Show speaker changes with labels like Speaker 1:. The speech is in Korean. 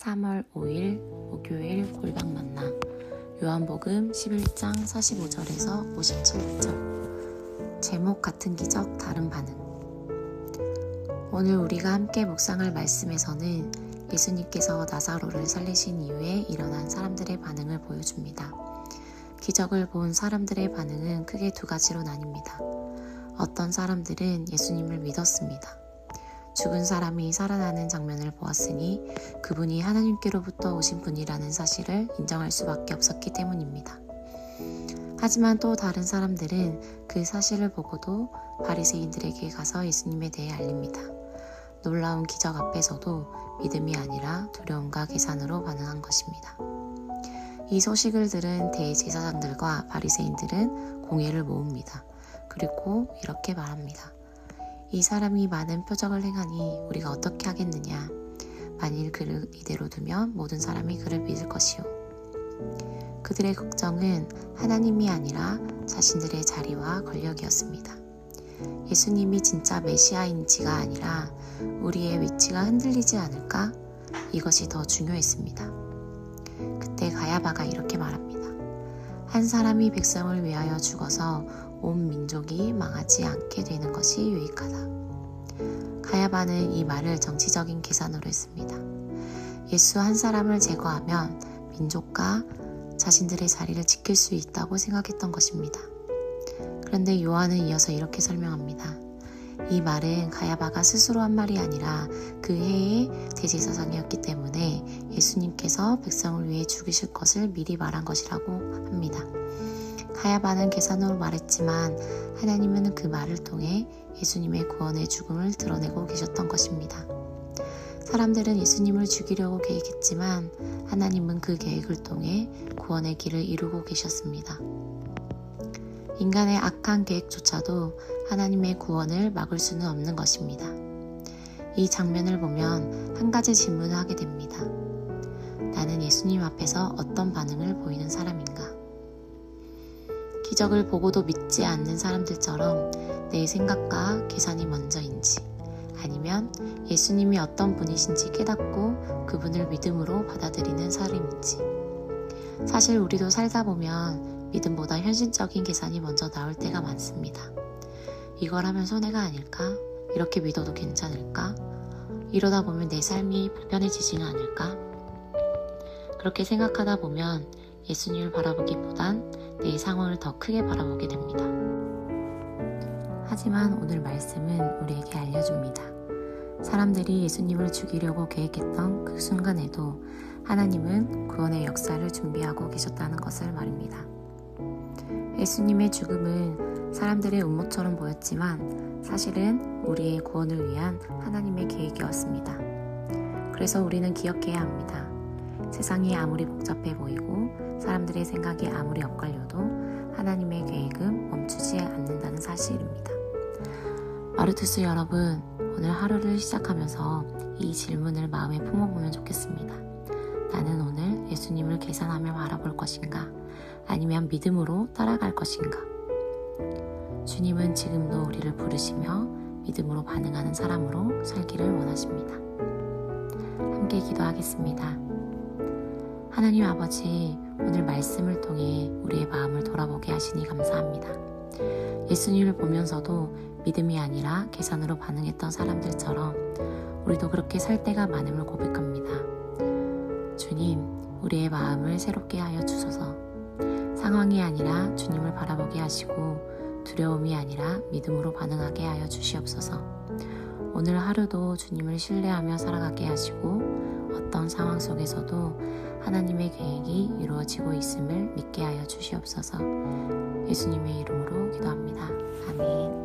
Speaker 1: 3월 5일 목요일 골방 만나 요한복음 11장 45절에서 57절. 제목 같은 기적 다른 반응. 오늘 우리가 함께 묵상할 말씀에서는 예수님께서 나사로를 살리신 이후에 일어난 사람들의 반응을 보여줍니다. 기적을 본 사람들의 반응은 크게 두 가지로 나뉩니다. 어떤 사람들은 예수님을 믿었습니다. 죽은 사람이 살아나는 장면을 보았으니 그분이 하나님께로부터 오신 분이라는 사실을 인정할 수밖에 없었기 때문입니다. 하지만 또 다른 사람들은 그 사실을 보고도 바리새인들에게 가서 예수님에 대해 알립니다. 놀라운 기적 앞에서도 믿음이 아니라 두려움과 계산으로 반응한 것입니다. 이 소식을 들은 대제사장들과 바리새인들은 공회를 모읍니다. 그리고 이렇게 말합니다. 이 사람이 많은 표적을 행하니 우리가 어떻게 하겠느냐. 만일 그를 이대로 두면 모든 사람이 그를 믿을 것이요. 그들의 걱정은 하나님이 아니라 자신들의 자리와 권력이었습니다. 예수님이 진짜 메시아인지가 아니라 우리의 위치가 흔들리지 않을까? 이것이 더 중요했습니다. 그때 가야바가 이렇게 말합니다. 한 사람이 백성을 위하여 죽어서 온 민족이 망하지 않게 되는 것이 유익하다. 가야바는 이 말을 정치적인 계산으로 했습니다. 예수 한 사람을 제거하면 민족과 자신들의 자리를 지킬 수 있다고 생각했던 것입니다. 그런데 요한은 이어서 이렇게 설명합니다. 이 말은 가야바가 스스로 한 말이 아니라 그 해의 대제사장이었기 때문에 예수님께서 백성을 위해 죽으실 것을 미리 말한 것이라고 합니다. 가야바는 계산으로 말했지만 하나님은 그 말을 통해 예수님의 구원의 죽음을 드러내고 계셨던 것입니다. 사람들은 예수님을 죽이려고 계획했지만 하나님은 그 계획을 통해 구원의 길을 이루고 계셨습니다. 인간의 악한 계획조차도 하나님의 구원을 막을 수는 없는 것입니다. 이 장면을 보면 한 가지 질문을 하게 됩니다. 나는 예수님 앞에서 어떤 반응을 보이는 사람인가? 기적을 보고도 믿지 않는 사람들처럼 내 생각과 계산이 먼저인지, 아니면 예수님이 어떤 분이신지 깨닫고 그분을 믿음으로 받아들이는 사람인지. 사실 우리도 살다 보면 믿음보다 현실적인 계산이 먼저 나올 때가 많습니다. 이걸 하면 손해가 아닐까? 이렇게 믿어도 괜찮을까? 이러다 보면 내 삶이 불편해지지는 않을까? 그렇게 생각하다 보면 예수님을 바라보기보단 내 상황을 더 크게 바라보게 됩니다. 하지만 오늘 말씀은 우리에게 알려줍니다. 사람들이 예수님을 죽이려고 계획했던 그 순간에도 하나님은 구원의 역사를 준비하고 계셨다는 것을 말입니다. 예수님의 죽음은 사람들의 음모처럼 보였지만 사실은 우리의 구원을 위한 하나님의 계획이었습니다. 그래서 우리는 기억해야 합니다. 세상이 아무리 복잡해 보이고 사람들의 생각이 아무리 엇갈려도 하나님의 계획은 멈추지 않는다는 사실입니다. 마르투스 여러분, 오늘 하루를 시작하면서 이 질문을 마음에 품어보면 좋겠습니다. 나는 오늘 예수님을 계산하며 바라볼 것인가? 아니면 믿음으로 따라갈 것인가? 주님은 지금도 우리를 부르시며 믿음으로 반응하는 사람으로 살기를 원하십니다. 함께 기도하겠습니다. 하나님 아버지, 오늘 말씀을 통해 우리의 마음을 돌아보게 하시니 감사합니다. 예수님을 보면서도 믿음이 아니라 계산으로 반응했던 사람들처럼 우리도 그렇게 살 때가 많음을 고백합니다. 주님, 우리의 마음을 새롭게 하여 주소서. 상황이 아니라 주님을 바라보게 하시고 두려움이 아니라 믿음으로 반응하게 하여 주시옵소서. 오늘 하루도 주님을 신뢰하며 살아가게 하시고 어떤 상황 속에서도 하나님의 계획이 이루어지고 있음을 믿게 하여 주시옵소서. 예수님의 이름으로 기도합니다. 아멘.